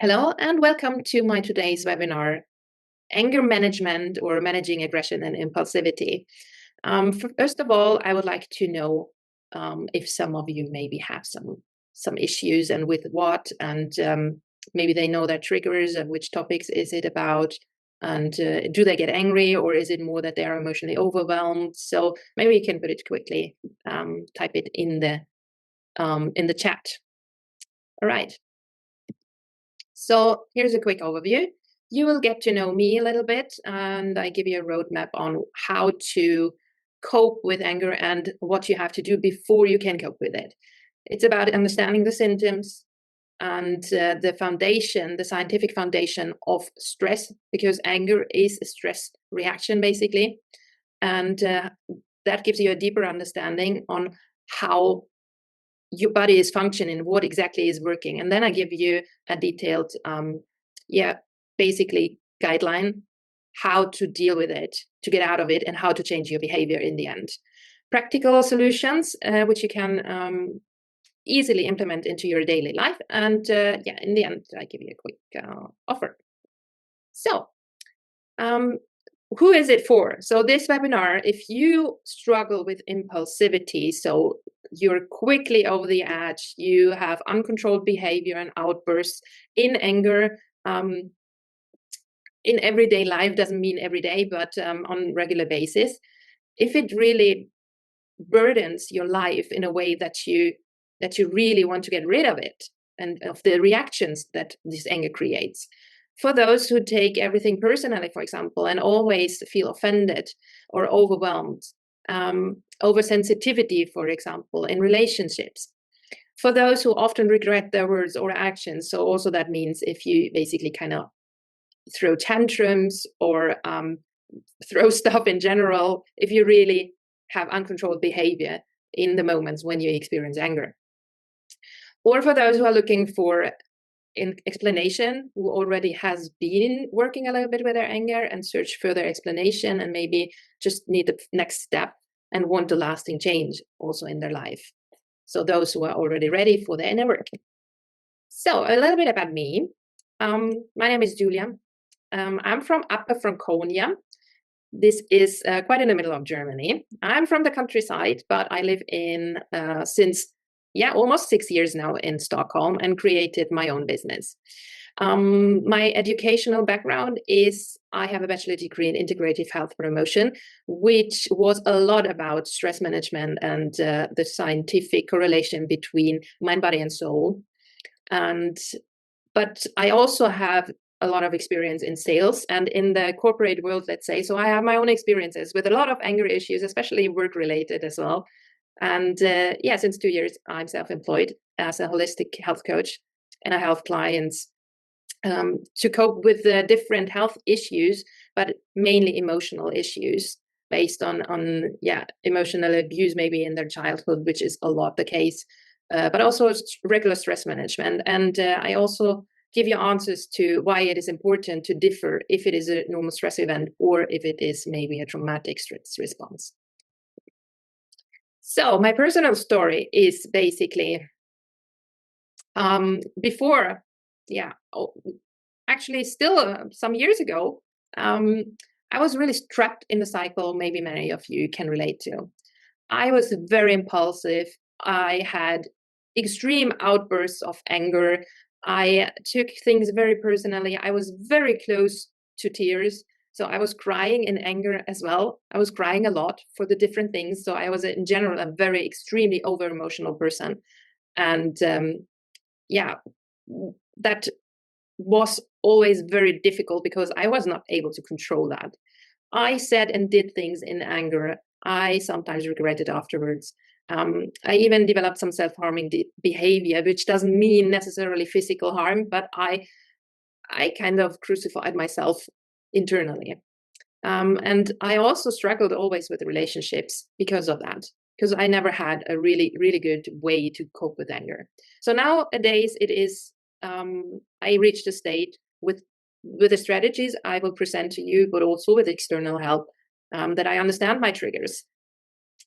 Hello and welcome to my today's webinar, Anger Management or Managing Aggression and Impulsivity. First of all, I would like to know if some of you maybe have some issues and with what, and maybe they know their triggers and which topics is it about, and do they get angry, or is it more that they are emotionally overwhelmed? So maybe you can put it quickly, type it in the chat. All right. So here's a quick overview. You will get to know me a little bit, and I give you a roadmap on how to cope with anger and what you have to do before you can cope with it. It's about understanding the symptoms and the foundation, the scientific foundation of stress, because anger is a stress reaction, basically. And that gives you a deeper understanding on how your body is functioning, what exactly is working. And then I give you a detailed, basically guideline, how to deal with it, to get out of it, and how to change your behavior in the end. Practical solutions, which you can easily implement into your daily life. And in the end, I give you a quick offer. So, who is it for? So this webinar, if you struggle with impulsivity, so you're quickly over the edge, you have uncontrolled behavior and outbursts in anger, in everyday life, doesn't mean every day, but on regular basis, if it really burdens your life in a way that you really want to get rid of it and of the reactions that this anger creates. For those who take everything personally, for example, and always feel offended or overwhelmed, oversensitivity, for example, in relationships. For those who often regret their words or actions, so also that means if you basically kind of throw tantrums or throw stuff in general, if you really have uncontrolled behavior in the moments when you experience anger. Or for those who are looking for an explanation, who already has been working a little bit with their anger and search further explanation and maybe just need the next step and want a lasting change also in their life. So those who are already ready for the inner work. So a little bit about me. My name is Julia. I'm from Upper Franconia. This is quite in the middle of Germany. I'm from the countryside, but I live in since almost 6 years now in Stockholm and created my own business. My educational background is I have a bachelor degree in integrative health promotion, which was a lot about stress management and the scientific correlation between mind, body, and soul. But I also have a lot of experience in sales and in the corporate world, let's say. So I have my own experiences with a lot of anger issues, especially work-related as well. And since 2 years, I'm self-employed as a holistic health coach, and I help clients to cope with the different health issues, but mainly emotional issues based on emotional abuse, maybe in their childhood, which is a lot the case, but also regular stress management. And I also give you answers to why it is important to differ if it is a normal stress event or if it is maybe a traumatic stress response. So my personal story is basically actually still some years ago, I was really trapped in the cycle maybe many of you can relate to. I was very impulsive. I had extreme outbursts of anger. I took things very personally. I was very close to tears. So I was crying in anger as well. I was crying a lot for the different things. So I was in general a very extremely over emotional person. And that was always very difficult because I was not able to control that. I said and did things in anger. I sometimes regretted afterwards. I even developed some self-harming behavior, which doesn't mean necessarily physical harm, but I kind of crucified myself internally. And I also struggled always with relationships because of that, because I never had a really, really good way to cope with anger. So nowadays it is, I reached a state with the strategies I will present to you, but also with external help, that I understand my triggers,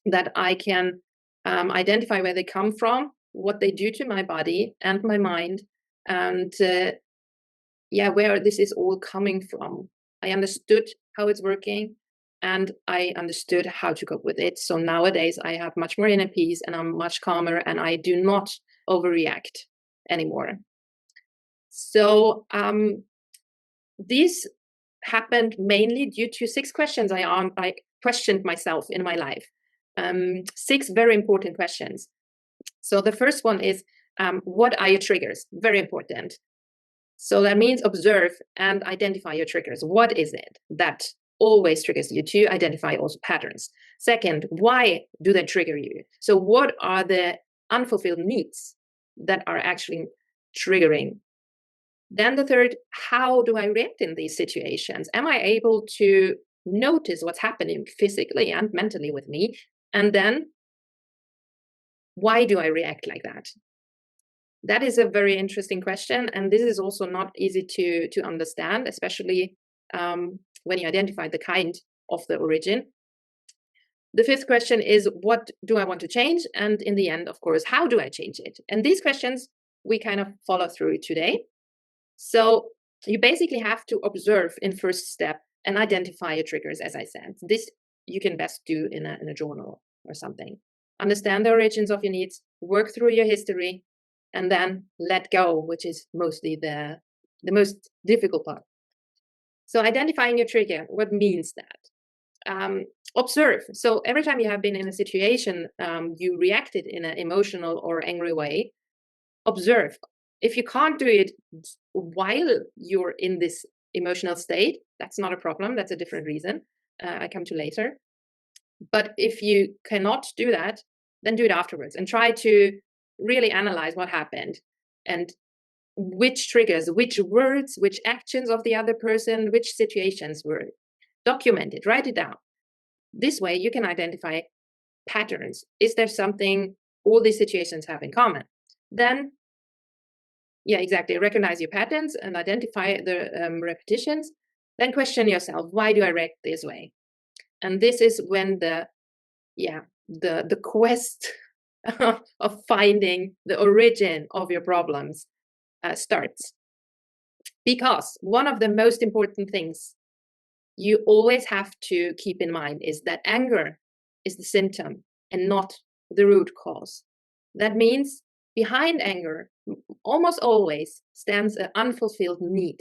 that I can identify where they come from, what they do to my body and my mind, and where this is all coming from. I understood how it's working, and I understood how to cope with it. So nowadays I have much more inner peace, and I'm much calmer, and I do not overreact anymore. So this happened mainly due to 6 questions I questioned myself in my life. 6 very important questions. So the first one is, what are your triggers? Very important. So that means observe and identify your triggers. What is it that always triggers you? To identify also patterns. Second, why do they trigger you? So what are the unfulfilled needs that are actually triggering? Then the third, how do I react in these situations? Am I able to notice what's happening physically and mentally with me? And then, why do I react like that? That is a very interesting question. And this is also not easy to understand, especially when you identify the kind of the origin. The fifth question is, what do I want to change? And in the end, of course, how do I change it? And these questions we kind of follow through today. So you basically have to observe in first step and identify your triggers, as I said. This you can best do in a journal or something. Understand the origins of your needs, work through your history, and then let go, which is mostly the most difficult part. So identifying your trigger, what means that? Observe. So every time you have been in a situation, you reacted in an emotional or angry way, observe. If you can't do it while you're in this emotional state, that's not a problem. That's a different reason I come to later. But if you cannot do that, then do it afterwards and try to really analyze what happened and which triggers, which words, which actions of the other person, which situations were. Document it, write it down. This way you can identify patterns. Is there something all these situations have in common? Then, yeah, exactly. Recognize your patterns and identify the repetitions. Then question yourself, why do I react this way? And this is when the quest of finding the origin of your problems starts. Because one of the most important things you always have to keep in mind is that anger is the symptom and not the root cause. That means behind anger almost always stands an unfulfilled need.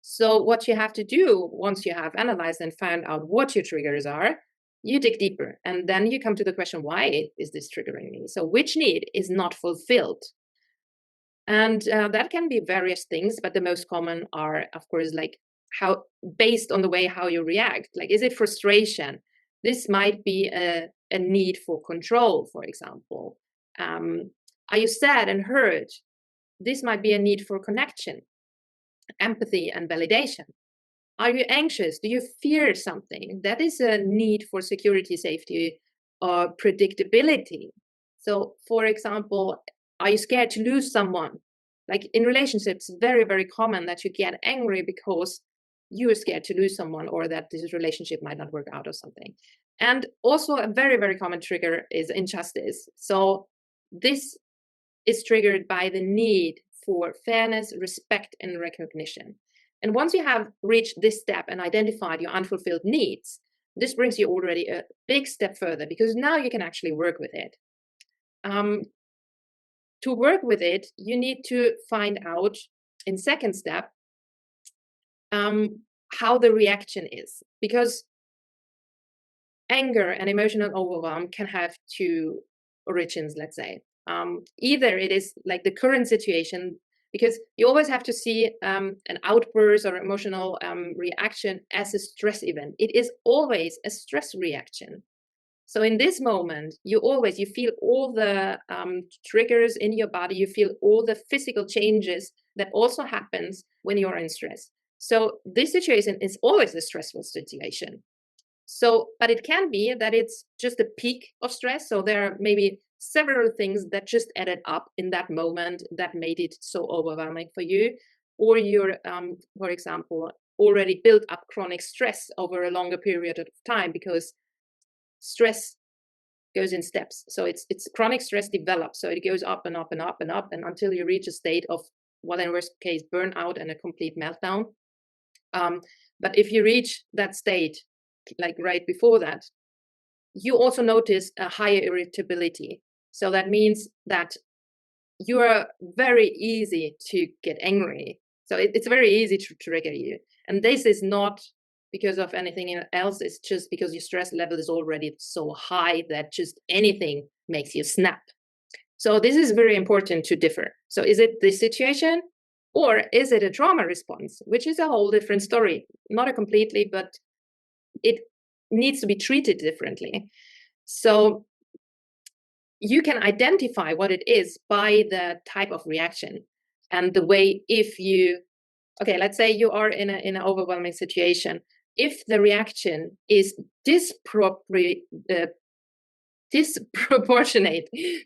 So what you have to do once you have analyzed and found out what your triggers are, you dig deeper and then you come to the question, why is this triggering me? So which need is not fulfilled? And that can be various things, but the most common are, of course, like how, based on the way how you react. Like, is it frustration? This might be a need for control, for example. Are you sad and hurt? This might be a need for connection, empathy, and validation. Are you anxious? Do you fear something? That is a need for security, safety, or predictability. So, for example, are you scared to lose someone? Like in relationships, it's very, very common that you get angry because you are scared to lose someone or that this relationship might not work out or something. And also a very, very common trigger is injustice. So this is triggered by the need for fairness, respect, and recognition. And once you have reached this step and identified your unfulfilled needs, this brings you already a big step further because now you can actually work with it. To work with it, you need to find out in second step how the reaction is, because anger and emotional overwhelm can have two origins, let's say. Either it is like the current situation, because you always have to see an outburst or emotional reaction as a stress event. It is always a stress reaction. So in this moment, you feel all the triggers in your body, you feel all the physical changes that also happens when you're in stress. So this situation is always a stressful situation. So, but it can be that it's just a peak of stress. So there are maybe several things that just added up in that moment that made it so overwhelming for you. Or you're, for example, already built up chronic stress over a longer period of time because stress goes in steps. So it's chronic stress develops. So it goes up and up and up and up and until you reach a state of well, in worst case, burnout and a complete meltdown. But if you reach that state, like right before that, you also notice a higher irritability. So that means that you are very easy to get angry. So it's very easy to trigger you. And this is not because of anything else. It's just because your stress level is already so high that just anything makes you snap. So this is very important to differ. So is it the situation, or is it a trauma response, which is a whole different story? Not a completely, but it needs to be treated differently. So you can identify what it is by the type of reaction and the way. If you, okay, let's say you are in an overwhelming situation. If the reaction is disproportionate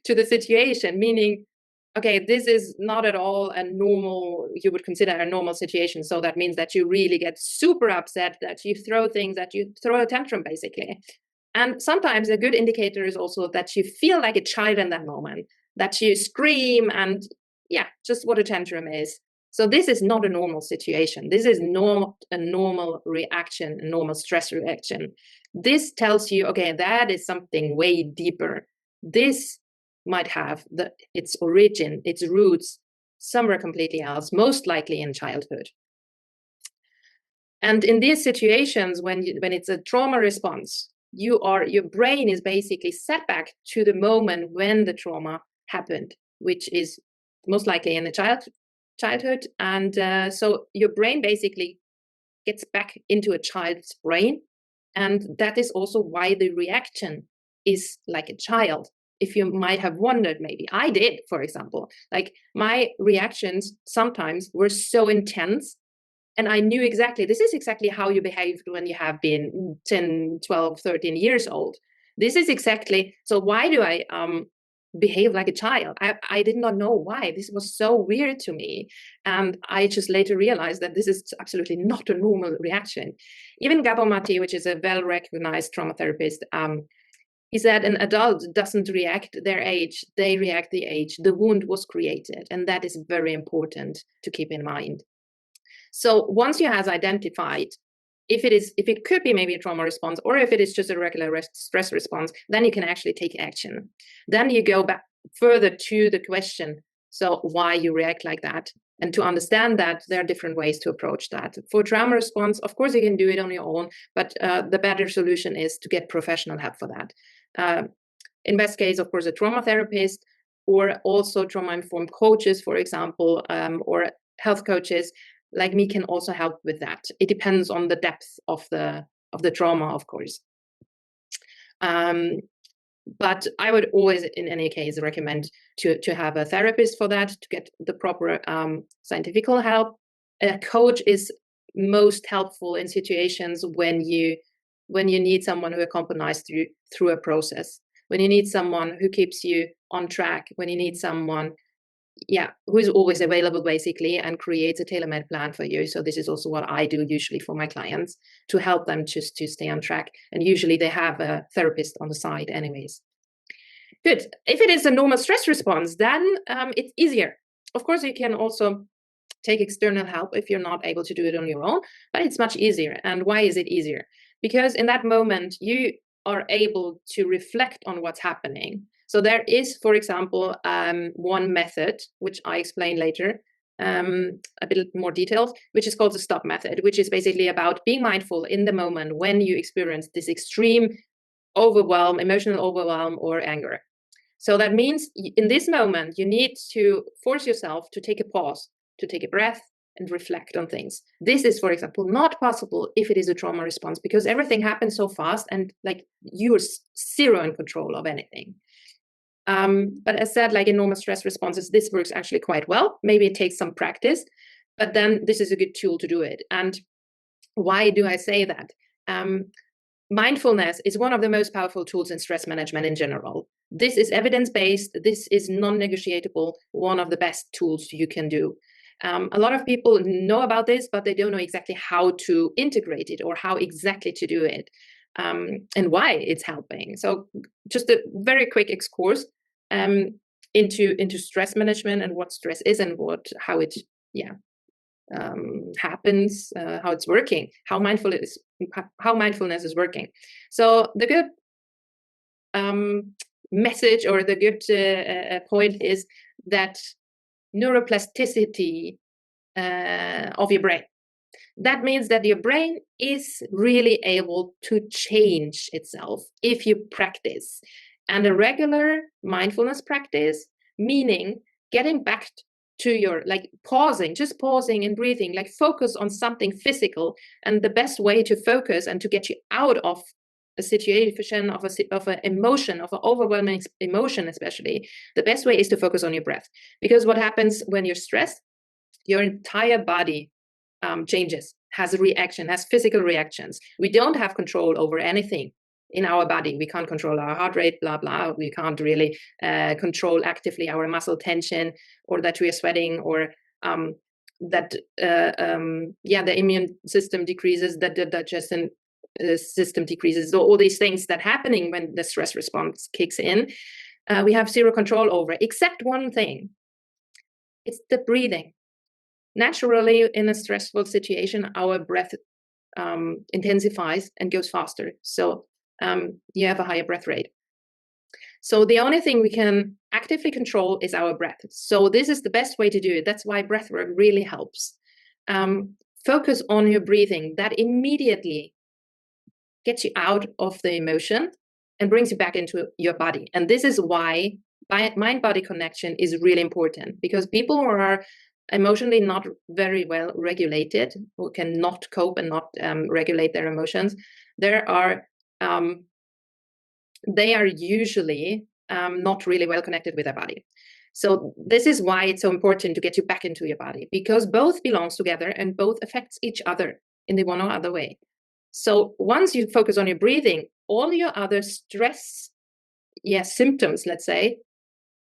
to the situation, meaning, okay, this is not at all a normal, you would consider a normal situation. So that means that you really get super upset, that you throw things, that you throw a tantrum, basically. And sometimes a good indicator is also that you feel like a child in that moment, that you scream and, yeah, just what a tantrum is. So this is not a normal situation. This is not a normal reaction, a normal stress reaction. This tells you, okay, that is something way deeper. This might have its origin, its roots somewhere completely else, most likely in childhood. And in these situations, when it's a trauma response, your brain is basically set back to the moment when the trauma happened, which is most likely in the childhood. And so your brain basically gets back into a child's brain. And that is also why the reaction is like a child. If you might have wondered, maybe I did, for example, like my reactions sometimes were so intense. And I knew exactly, this is exactly how you behaved when you have been 10, 12, 13 years old. This is exactly, so why do I behave like a child? I did not know why. This was so weird to me. And I just later realized that this is absolutely not a normal reaction. Even Gabor Mate, which is a well-recognized trauma therapist, he said an adult doesn't react their age, they react the age the wound was created. And that is very important to keep in mind. So once you have identified if it could be maybe a trauma response, or if it is just a regular stress response, then you can actually take action. Then you go back further to the question, so why you react like that, and to understand that there are different ways to approach that. For trauma response, of course, you can do it on your own, but the better solution is to get professional help for that. In best case, of course, a trauma therapist, or also trauma-informed coaches, for example, or health coaches like me can also help with that. It depends on the depth of the trauma, of course. But I would always, in any case, recommend to have a therapist for that, to get the proper scientific help. A coach is most helpful in situations when you need someone who accompanies through a process, when you need someone who keeps you on track, when you need someone who is always available, basically, and creates a tailor-made plan for you. So this is also what I do usually for my clients, to help them just to stay on track. And usually they have a therapist on the side anyways. Good. If it is a normal stress response, then it's easier. Of course, you can also take external help if you're not able to do it on your own, but it's much easier. And why is it easier? Because in that moment, you are able to reflect on what's happening. So there is, for example, one method, which I explain later, a bit more detailed, which is called the stop method, which is basically about being mindful in the moment when you experience this extreme overwhelm, emotional overwhelm, or anger. So that means in this moment, you need to force yourself to take a pause, to take a breath, and reflect on things. This is, for example, not possible if it is a trauma response, because everything happens so fast and like you are zero in control of anything. But as said, like in normal stress responses, this works actually quite well. Maybe it takes some practice, but then this is a good tool to do it. And why do I say that? Mindfulness is one of the most powerful tools in stress management in general. This is evidence-based. This is non-negotiable, one of the best tools you can do. A lot of people know about this, but they don't know exactly how to integrate it or how exactly to do it, and why it's helping. So just a very quick excursus. into stress management and what stress is and how it happens, how it's working, how mindfulness is working. So the good message, or the good point, is that neuroplasticity of your brain. That means that your brain is really able to change itself if you practice. And a regular mindfulness practice, meaning getting back to your, like, just pausing and breathing, like focus on something physical. And the best way to focus and to get you out of a situation of an emotion, of an overwhelming emotion especially, the best way is to focus on your breath. Because what happens when you're stressed, your entire body changes, has a reaction, has physical reactions. We don't have control over anything in our body. We can't control our heart rate, blah, blah. We can't really control actively our muscle tension, or that we are sweating, or that the immune system decreases, that the digestion system decreases. So all these things that happening when the stress response kicks in, we have zero control over, except one thing. It's the breathing. Naturally, in a stressful situation, our breath intensifies and goes faster. So you have a higher breath rate. So the only thing we can actively control is our breath. So this is the best way to do it. That's why breath work really helps. Focus on your breathing. That immediately gets you out of the emotion and brings you back into your body. And this is why mind-body connection is really important, because people who are emotionally not very well regulated, who cannot cope and not regulate their emotions, they are usually not really well connected with their body. So this is why it's so important to get you back into your body, because both belongs together and both affects each other in the one or other way. So once you focus on your breathing, all your other stress symptoms, let's say,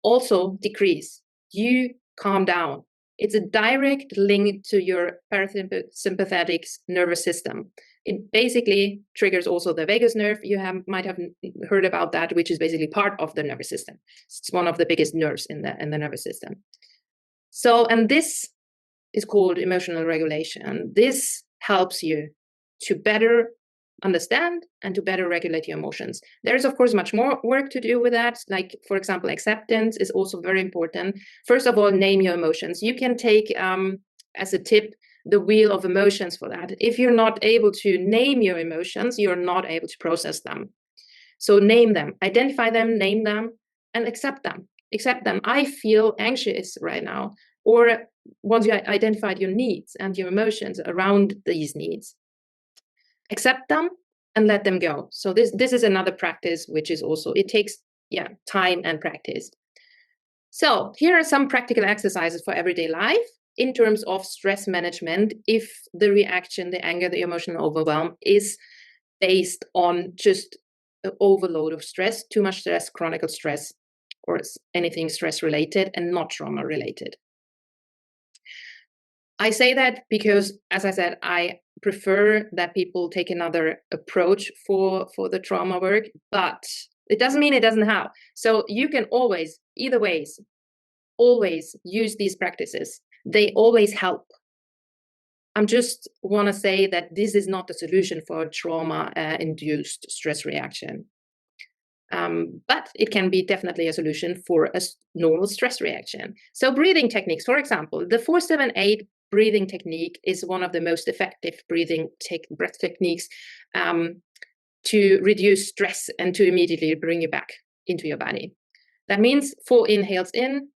also decrease. You calm down. It's a direct link to your parasympathetic nervous system. It basically triggers also the vagus nerve. You might have heard about that, which is basically part of the nervous system. It's one of the biggest nerves in the nervous system. So, and this is called emotional regulation. This helps you to better understand and to better regulate your emotions. There's, of course, much more work to do with that. Like, for example, acceptance is also very important. First of all, name your emotions. You can take, as a tip, the wheel of emotions for that. If you're not able to name your emotions, you're not able to process them. So name them, identify them, name them, and accept them. Accept them. I feel anxious right now. Or once you identified your needs and your emotions around these needs, accept them and let them go. So this is another practice, which is also, it takes time and practice. So here are some practical exercises for everyday life in terms of stress management, if the reaction, the anger, the emotional overwhelm is based on just an overload of stress, too much stress, chronic stress, or anything stress related and not trauma related. I say that because, as I said, I prefer that people take another approach for the trauma work, but it doesn't mean it doesn't help. So you can always, either ways, always use these practices. They always help. I just want to say that this is not the solution for a trauma-induced stress reaction. But it can be definitely a solution for a normal stress reaction. So breathing techniques, for example, the 4-7-8 breathing technique is one of the most effective breath techniques to reduce stress and to immediately bring you back into your body. That means 4 inhales in,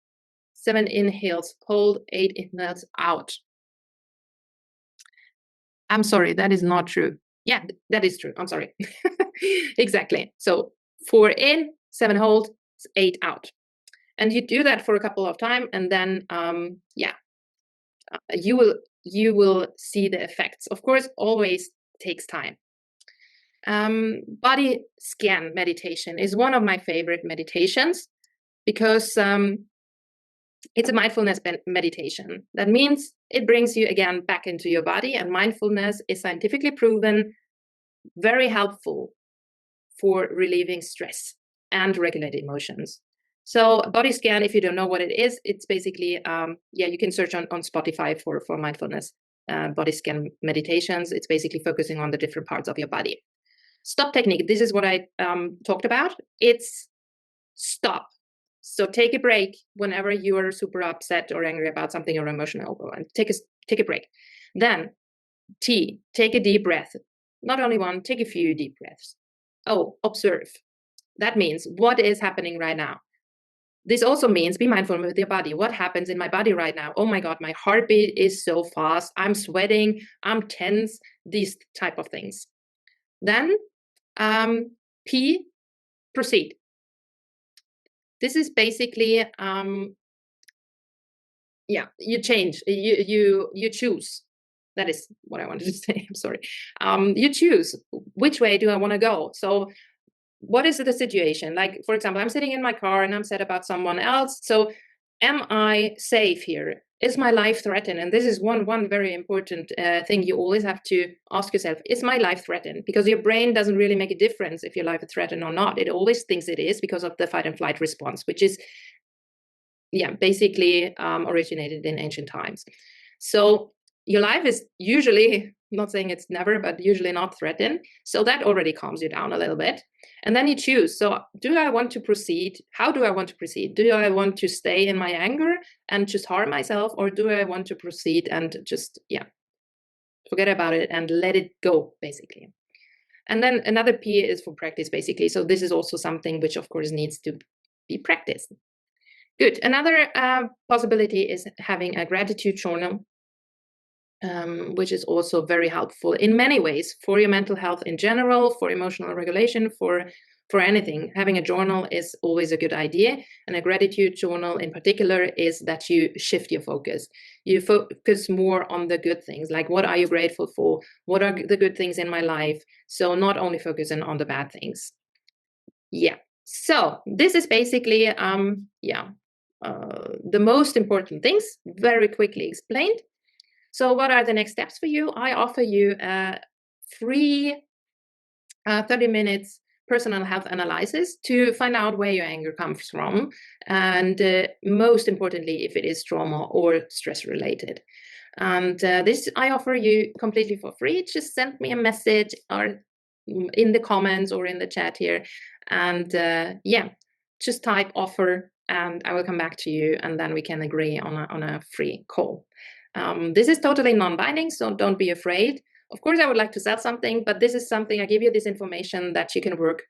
7 inhales hold, 8 inhales out. I'm sorry, that is not true. Yeah, that is true. I'm sorry. Exactly. So 4 in, 7 hold, 8 out. And you do that for a couple of times, and then you will see the effects. Of course, always takes time. Body scan meditation is one of my favorite meditations because it's a mindfulness meditation. That means it brings you again back into your body, and mindfulness is scientifically proven very helpful for relieving stress and regulate emotions. So body scan, if you don't know what it is, it's basically, you can search on Spotify for mindfulness body scan meditations. It's basically focusing on the different parts of your body. Stop technique, this is what I talked about. It's stop. So take a break whenever you are super upset or angry about something or emotional. Take a break. Then T, take a deep breath. Not only one, take a few deep breaths. O, observe. That means what is happening right now. This also means be mindful with your body. What happens in my body right now? Oh my God, my heartbeat is so fast. I'm sweating. I'm tense. These type of things. Then P, proceed. This is basically, you change. You choose. That is what I wanted to say. I'm sorry. You choose which way do I want to go. So what is the situation? Like, for example, I'm sitting in my car and I'm sad about someone else. So am I safe here? Is my life threatened? And this is one very important thing you always have to ask yourself. Is my life threatened? Because your brain doesn't really make a difference if your life is threatened or not. It always thinks it is because of the fight and flight response, which is basically originated in ancient times. So your life is usually, not saying it's never, but usually not threatened. So that already calms you down a little bit. And then you choose. So do I want to proceed? How do I want to proceed? Do I want to stay in my anger and just harm myself? Or do I want to proceed and just, forget about it and let it go, basically? And then another P is for practice, basically. So this is also something which, of course, needs to be practiced. Good. Another possibility is having a gratitude journal, which is also very helpful in many ways for your mental health in general, for emotional regulation, for anything. Having a journal is always a good idea. And a gratitude journal in particular is that you shift your focus. You focus more on the good things, like what are you grateful for? What are the good things in my life? So not only focusing on the bad things. So this is basically, the most important things, very quickly explained. So what are the next steps for you? I offer you a free 30 minutes personal health analysis to find out where your anger comes from, and most importantly, if it is trauma or stress related. And this I offer you completely for free. Just send me a message or in the comments or in the chat here, and just type offer and I will come back to you, and then we can agree on a free call. This is totally non-binding, so don't be afraid. Of course, I would like to sell something, but this is something, I give you this information that you can work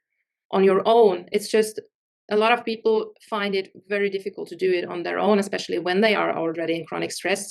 on your own. It's just a lot of people find it very difficult to do it on their own, especially when they are already in chronic stress.